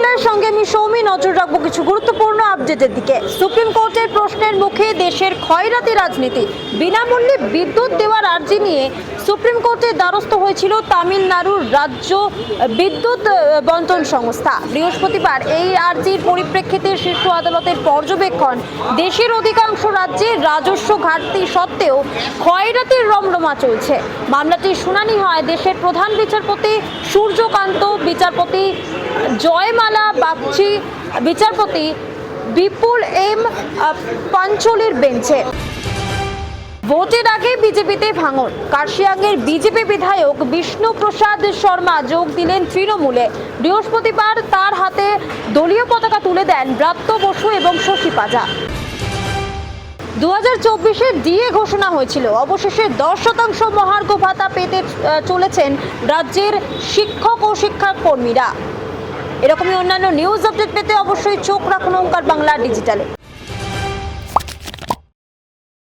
বাংলার সঙ্গে আমি সৌমি নজর রাখবো কিছু গুরুত্বপূর্ণ আপডেটের দিকে। সুপ্রিম কোর্টের প্রশ্নের মুখে দেশের ক্ষয়রাতি রাজনীতি, বিনামূল্যে বিদ্যুৎ দেওয়ার আর্জি নিয়ে সুপ্রিম কোর্টের দ্বারস্থ হয়েছিল তামিলনাড়ুর রাজ্য বিদ্যুৎ বন্টন সংস্থা। বৃহস্পতিবার এই আর্জির পরিপ্রেক্ষিতে শীর্ষ আদালতের পর্যবেক্ষণ, দেশের অধিকাংশ রাজ্যে রাজস্ব ঘাটতি সত্ত্বেও ক্ষয়রাতির রমরমা চলছে। মামলাটির শুনানি হয় দেশের প্রধান বিচারপতি সূর্যকান্ত, বিচারপতি জয়মালা বাগচি, বিচারপতি বিপুল এম পাঞ্চলির বেঞ্চে। ভোটের আগে বিজেপিতে ভাঙন, কার্শিয়াংয়ের বিজেপি বিধায়ক বিষ্ণু প্রসাদ শর্মা যোগ দিলেন তৃণমূলে। বৃহস্পতিবার তার হাতে দলীয় পতাকা তুলে দেন ব্রাত্য বসু এবং শশী পাজা। 2024-এ ডিএ ঘোষণা হয়েছিল, অবশেষে 10% মহার্ঘ ভাতা পেতে চলেছেন রাজ্যের শিক্ষক ও শিক্ষাকর্মীরা। এরকমই অন্যান্য নিউজ আপডেট পেতে অবশ্যই চোখ রাখুন ওঙ্কার বাংলা ডিজিটালে।